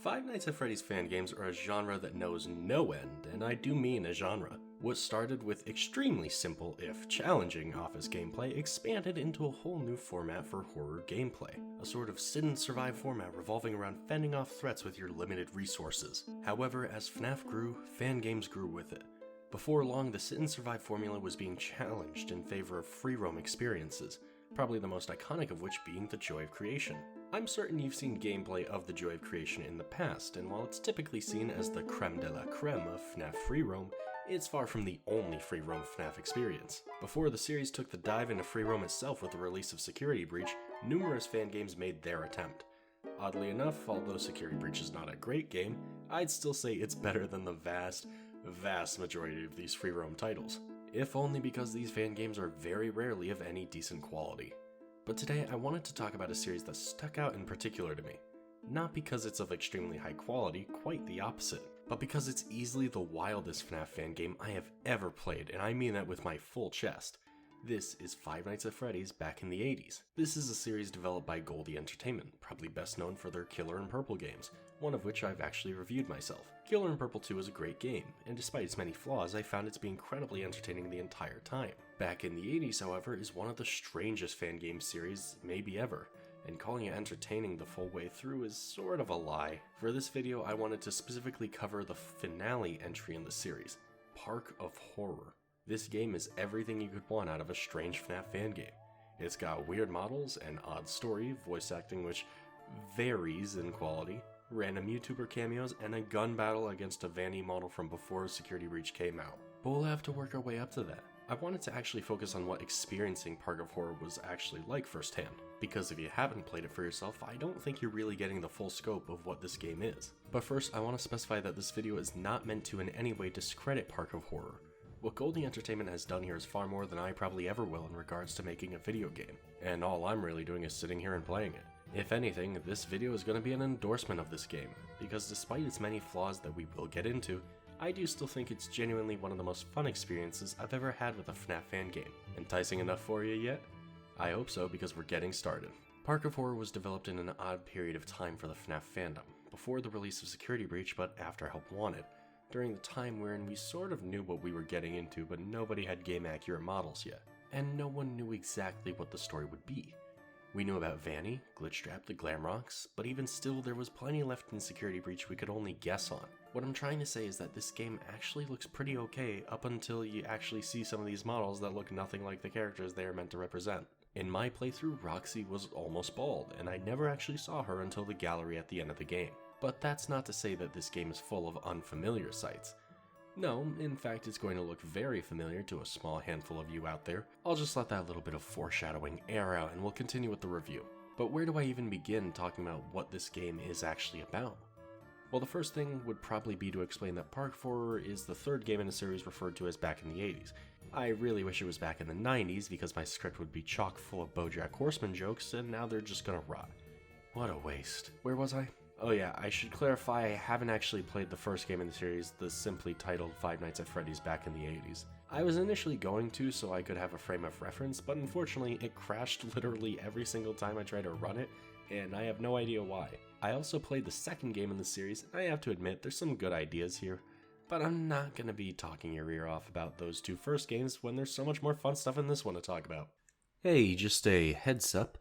Five Nights at Freddy's fan games are a genre that knows no end, and I do mean a genre. What started with extremely simple, if challenging, office gameplay expanded into a whole new format for horror gameplay. A sort of sit and survive format revolving around fending off threats with your limited resources. However, as FNaF grew, fan games grew with it. Before long, the sit and survive formula was being challenged in favor of free roam experiences, probably the most iconic of which being the joy of creation. I'm certain you've seen gameplay of the joy of creation in the past, and while it's typically seen as the creme de la creme of FNaF free roam, it's far from the only free roam FNaF experience. Before the series took the dive into free roam itself with the release of Security Breach, numerous fan games made their attempt. Oddly enough, although Security Breach is not a great game, I'd still say it's better than the vast majority of these free roam titles, if only because these fan games are very rarely of any decent quality. But today I wanted to talk about a series that stuck out in particular to me. Not because it's of extremely high quality, quite the opposite, but because it's easily the wildest FNaF fan game I have ever played, and I mean that with my full chest. This is Five Nights at Freddy's back in the 80s. This is a series developed by Goldie Entertainment, probably best known for their Killer and Purple games, one of which I've actually reviewed myself. Killer and Purple 2 is a great game, and despite its many flaws, I found it to be incredibly entertaining the entire time. Back in the 80s, however, is one of the strangest fan game series maybe ever, and calling it entertaining the full way through is sort of a lie. For this video, I wanted to specifically cover the finale entry in the series, Park of Horror. This game is everything you could want out of a strange FNaF fan game. It's got weird models, an odd story, voice acting which varies in quality, random YouTuber cameos, and a gun battle against a Vanny model from before Security Breach came out. But we'll have to work our way up to that. I wanted to actually focus on what experiencing Park of Horror was actually like firsthand, because if you haven't played it for yourself, I don't think you're really getting the full scope of what this game is. But first, I want to specify that this video is not meant to in any way discredit Park of Horror. What Goldie Entertainment has done here is far more than I probably ever will in regards to making a video game, and all I'm really doing is sitting here and playing it. If anything, this video is going to be an endorsement of this game, because despite its many flaws that we will get into, I do still think it's genuinely one of the most fun experiences I've ever had with a FNaF fan game. Enticing enough for you yet? I hope so, because we're getting started. Park of Horror was developed in an odd period of time for the FNaF fandom, before the release of Security Breach but after Help Wanted, during the time wherein we sort of knew what we were getting into but nobody had game-accurate models yet, and no one knew exactly what the story would be. We knew about Vanny, Glitchtrap, the Glamrocks, but even still there was plenty left in Security Breach we could only guess on. What I'm trying to say is that this game actually looks pretty okay up until you actually see some of these models that look nothing like the characters they are meant to represent. In my playthrough, Roxy was almost bald, and I never actually saw her until the gallery at the end of the game. But that's not to say that this game is full of unfamiliar sights. No, in fact it's going to look very familiar to a small handful of you out there. I'll just let that little bit of foreshadowing air out and we'll continue with the review. But where do I even begin talking about what this game is actually about? Well, the first thing would probably be to explain that Park of Horror is the third game in a series referred to as back in the 80s. I really wish it was back in the 90s because my script would be chock full of BoJack Horseman jokes and now they're just gonna rot. What a waste. Where was I? Oh yeah, I should clarify I haven't actually played the first game in the series, the simply titled Five Nights at Freddy's back in the 80s. I was initially going to so I could have a frame of reference, but unfortunately it crashed literally every single time I tried to run it, and I have no idea why. I also played the second game in the series, and I have to admit there's some good ideas here, but I'm not going to be talking your ear off about those two first games when there's so much more fun stuff in this one to talk about. Hey, just a heads up,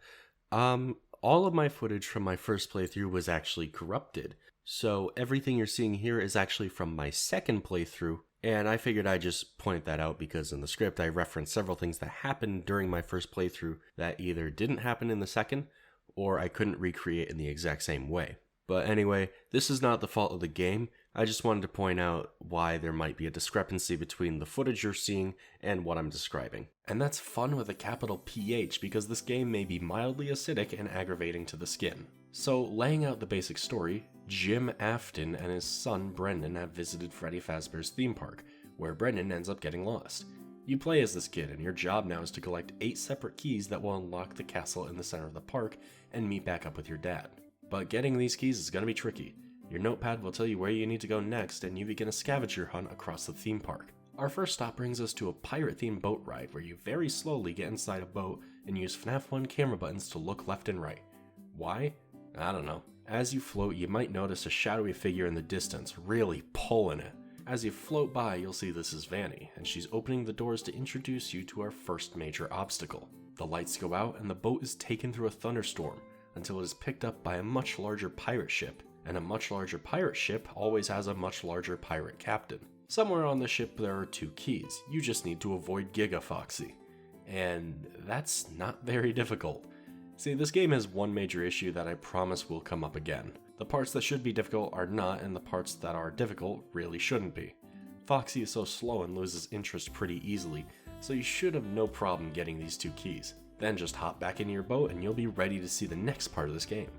all of my footage from my first playthrough was actually corrupted, so everything you're seeing here is actually from my second playthrough, and I figured I'd just point that out because in the script I referenced several things that happened during my first playthrough that either didn't happen in the second, or I couldn't recreate in the exact same way. But anyway, this is not the fault of the game, I just wanted to point out why there might be a discrepancy between the footage you're seeing and what I'm describing. And that's fun with a capital PH because this game may be mildly acidic and aggravating to the skin. So laying out the basic story, Jim Afton and his son Brendan have visited Freddy Fazbear's theme park, where Brendan ends up getting lost. You play as this kid and your job now is to collect 8 separate keys that will unlock the castle in the center of the park and meet back up with your dad. But getting these keys is going to be tricky. Your notepad will tell you where you need to go next and you begin a scavenger hunt across the theme park. Our first stop brings us to a pirate-themed boat ride where you very slowly get inside a boat and use FNaF 1 camera buttons to look left and right. Why? I don't know. As you float, you might notice a shadowy figure in the distance, really pulling it. As you float by, you'll see this is Vanny, and she's opening the doors to introduce you to our first major obstacle. The lights go out and the boat is taken through a thunderstorm until it is picked up by a much larger pirate ship, and a much larger pirate ship always has a much larger pirate captain. Somewhere on the ship there are 2 keys, you just need to avoid Giga Foxy. And that's not very difficult. See, this game has one major issue that I promise will come up again. The parts that should be difficult are not, and the parts that are difficult really shouldn't be. Foxy is so slow and loses interest pretty easily, so you should have no problem getting these 2 keys. Then just hop back into your boat and you'll be ready to see the next part of this game.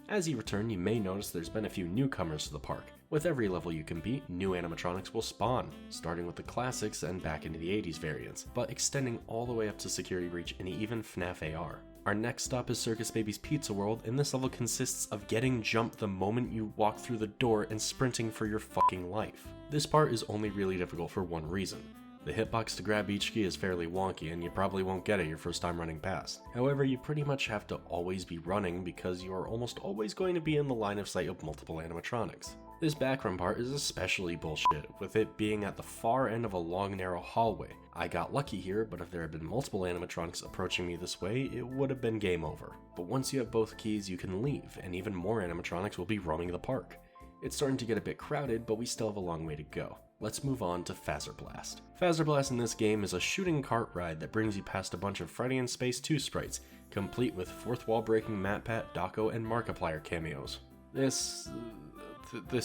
As you return, you may notice there's been a few newcomers to the park. With every level you complete, new animatronics will spawn, starting with the classics and back into the 80s variants, but extending all the way up to Security Breach and even FNaF AR. Our next stop is Circus Baby's Pizza World, and this level consists of getting jumped the moment you walk through the door and sprinting for your fucking life. This part is only really difficult for one reason. The hitbox to grab each key is fairly wonky and you probably won't get it your first time running past. However, you pretty much have to always be running because you are almost always going to be in the line of sight of multiple animatronics. This background part is especially bullshit, with it being at the far end of a long narrow hallway. I got lucky here, but if there had been multiple animatronics approaching me this way, it would have been game over. But once you have both keys, you can leave, and even more animatronics will be roaming the park. It's starting to get a bit crowded, but we still have a long way to go. Let's move on to Fazer Blast. Fazer Blast in this game is a shooting cart ride that brings you past a bunch of Freddy and Space 2 sprites, complete with fourth wall breaking MatPat, Dako, and Markiplier cameos. This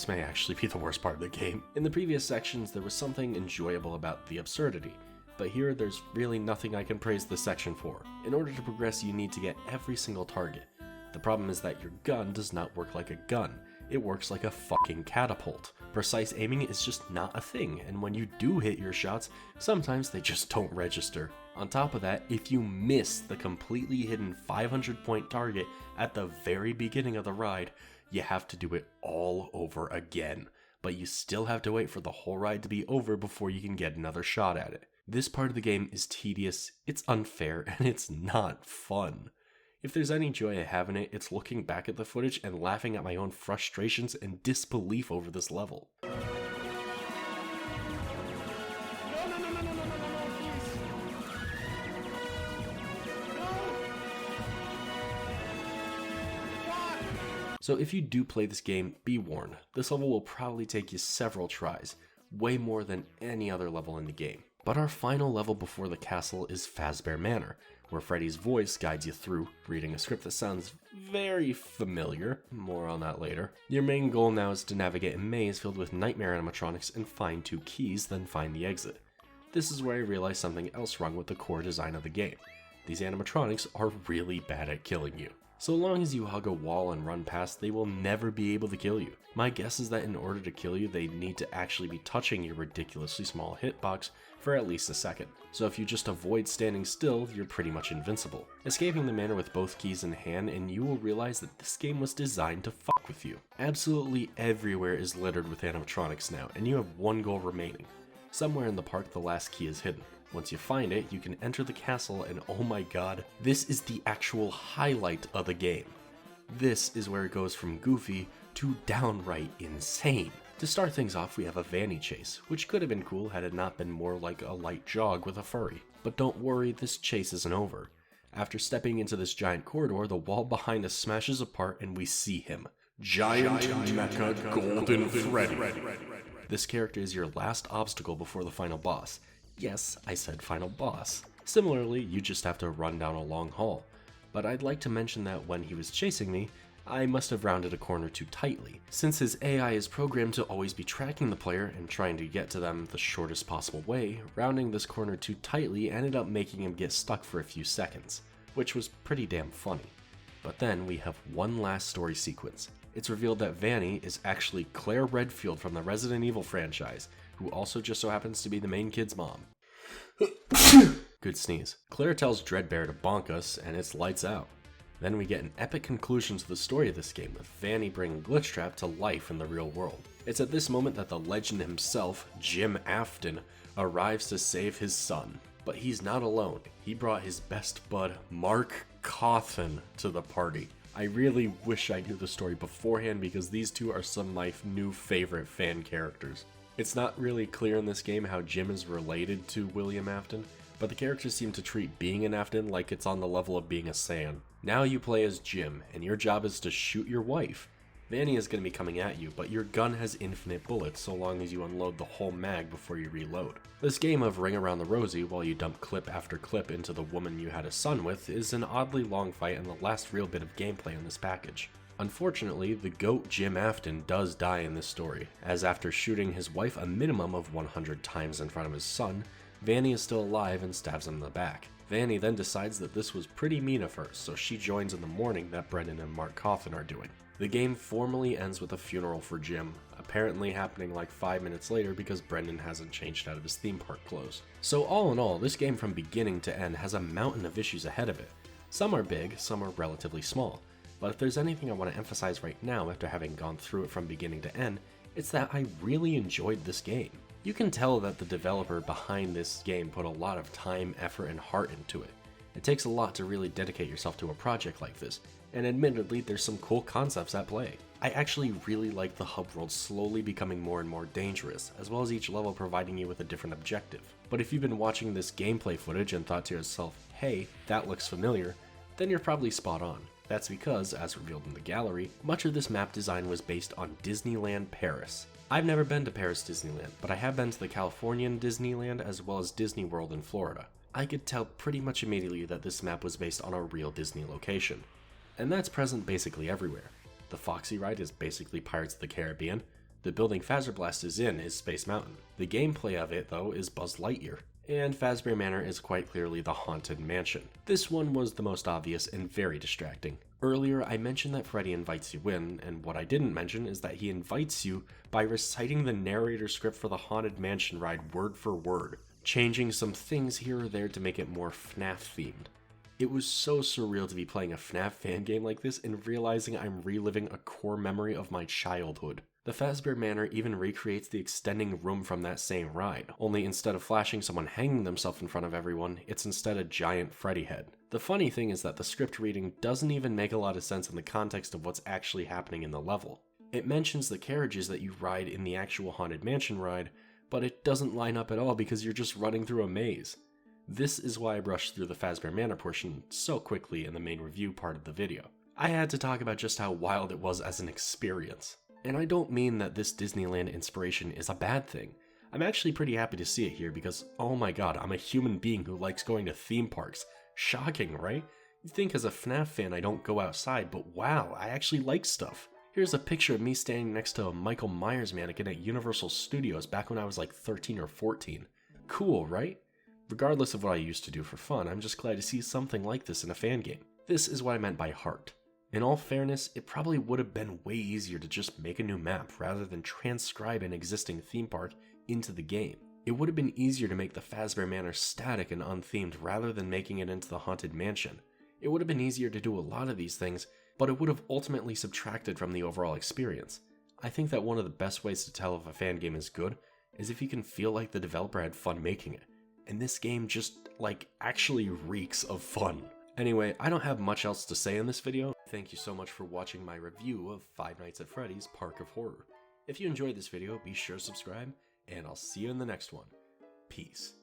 may actually be the worst part of the game. In the previous sections, there was something enjoyable about the absurdity, but here there's really nothing I can praise this section for. In order to progress, you need to get every single target. The problem is that your gun does not work like a gun. It works like a fucking catapult. Precise aiming is just not a thing, and when you do hit your shots, sometimes they just don't register. On top of that, if you miss the completely hidden 500-point target at the very beginning of the ride, you have to do it all over again. But you still have to wait for the whole ride to be over before you can get another shot at it. This part of the game is tedious, it's unfair, and it's not fun. If there's any joy I have in it, it's looking back at the footage and laughing at my own frustrations and disbelief over this level. So if you do play this game, be warned, this level will probably take you several tries, way more than any other level in the game. But our final level before the castle is Fazbear Manor, where Freddy's voice guides you through, reading a script that sounds very familiar, more on that later. Your main goal now is to navigate a maze filled with nightmare animatronics and find 2 keys, then find the exit. This is where I realized something else wrong with the core design of the game. These animatronics are really bad at killing you. So long as you hug a wall and run past, they will never be able to kill you. My guess is that in order to kill you, they need to actually be touching your ridiculously small hitbox for at least a second. So if you just avoid standing still, you're pretty much invincible. Escaping the manor with both keys in hand, and you will realize that this game was designed to fuck with you. Absolutely everywhere is littered with animatronics now, and you have one goal remaining. Somewhere in the park, the last key is hidden. Once you find it, you can enter the castle, and oh my god, this is the actual highlight of the game. This is where it goes from goofy to downright insane. To start things off, we have a Vanny chase, which could have been cool had it not been more like a light jog with a furry. But don't worry, this chase isn't over. After stepping into this giant corridor, the wall behind us smashes apart and we see him. Giant Mecha Golden Freddy. This character is your last obstacle before the final boss. Yes, I said final boss. Similarly, you just have to run down a long hall. But I'd like to mention that when he was chasing me, I must have rounded a corner too tightly. Since his AI is programmed to always be tracking the player and trying to get to them the shortest possible way, rounding this corner too tightly ended up making him get stuck for a few seconds, which was pretty damn funny. But then we have one last story sequence. It's revealed that Vanny is actually Claire Redfield from the Resident Evil franchise, who also just so happens to be the main kid's mom. Good sneeze. Claire tells Dreadbear to bonk us, and it's lights out. Then we get an epic conclusion to the story of this game, with Vanny bringing Glitchtrap to life in the real world. It's at this moment that the legend himself, Jim Afton, arrives to save his son. But he's not alone. He brought his best bud, Mark Cawthon, to the party. I really wish I knew the story beforehand because these two are some of my new favorite fan characters. It's not really clear in this game how Jim is related to William Afton, but the characters seem to treat being an Afton like it's on the level of being a San. Now you play as Jim, and your job is to shoot your wife. Vanny is going to be coming at you, but your gun has infinite bullets so long as you unload the whole mag before you reload. This game of Ring Around the Rosie while you dump clip after clip into the woman you had a son with is an oddly long fight and the last real bit of gameplay in this package. Unfortunately, the GOAT Jim Afton does die in this story, as after shooting his wife a minimum of 100 times in front of his son, Vanny is still alive and stabs him in the back. Vanny then decides that this was pretty mean of her, so she joins in the mourning that Brendan and Mark Coffin are doing. The game formally ends with a funeral for Jim, apparently happening like 5 minutes later because Brendan hasn't changed out of his theme park clothes. So all in all, this game from beginning to end has a mountain of issues ahead of it. Some are big, some are relatively small, but if there's anything I want to emphasize right now after having gone through it from beginning to end, it's that I really enjoyed this game. You can tell that the developer behind this game put a lot of time, effort, and heart into it. It takes a lot to really dedicate yourself to a project like this, and admittedly there's some cool concepts at play. I actually really like the hub world slowly becoming more and more dangerous, as well as each level providing you with a different objective. But if you've been watching this gameplay footage and thought to yourself, hey, that looks familiar, then you're probably spot on. That's because, as revealed in the gallery, much of this map design was based on Disneyland Paris. I've never been to Paris Disneyland, but I have been to the Californian Disneyland as well as Disney World in Florida. I could tell pretty much immediately that this map was based on a real Disney location. And that's present basically everywhere. The Foxy ride is basically Pirates of the Caribbean. The building Fazer Blast is in is Space Mountain. The gameplay of it, though, is Buzz Lightyear. And Fazbear Manor is quite clearly the Haunted Mansion. This one was the most obvious and very distracting. Earlier, I mentioned that Freddy invites you in, and what I didn't mention is that he invites you by reciting the narrator script for the Haunted Mansion ride word for word, changing some things here or there to make it more FNaF themed. It was so surreal to be playing a FNaF fan game like this and realizing I'm reliving a core memory of my childhood. The Fazbear Manor even recreates the extending room from that same ride, only instead of flashing someone hanging themselves in front of everyone, it's instead a giant Freddy head. The funny thing is that the script reading doesn't even make a lot of sense in the context of what's actually happening in the level. It mentions the carriages that you ride in the actual Haunted Mansion ride, but it doesn't line up at all because you're just running through a maze. This is why I brushed through the Fazbear Manor portion so quickly in the main review part of the video. I had to talk about just how wild it was as an experience. And I don't mean that this Disneyland inspiration is a bad thing. I'm actually pretty happy to see it here because, oh my god, I'm a human being who likes going to theme parks. Shocking, right? You'd think as a FNaF fan I don't go outside, but wow, I actually like stuff. Here's a picture of me standing next to a Michael Myers mannequin at Universal Studios back when I was like 13 or 14. Cool, right? Regardless of what I used to do for fun, I'm just glad to see something like this in a fan game. This is what I meant by heart. In all fairness, it probably would have been way easier to just make a new map rather than transcribe an existing theme park into the game. It would have been easier to make the Fazbear Manor static and unthemed rather than making it into the Haunted Mansion. It would have been easier to do a lot of these things, but it would have ultimately subtracted from the overall experience. I think that one of the best ways to tell if a fan game is good is if you can feel like the developer had fun making it. And this game just, actually reeks of fun. Anyway, I don't have much else to say in this video. Thank you so much for watching my review of Five Nights at Freddy's Park of Horror. If you enjoyed this video, be sure to subscribe, and I'll see you in the next one. Peace.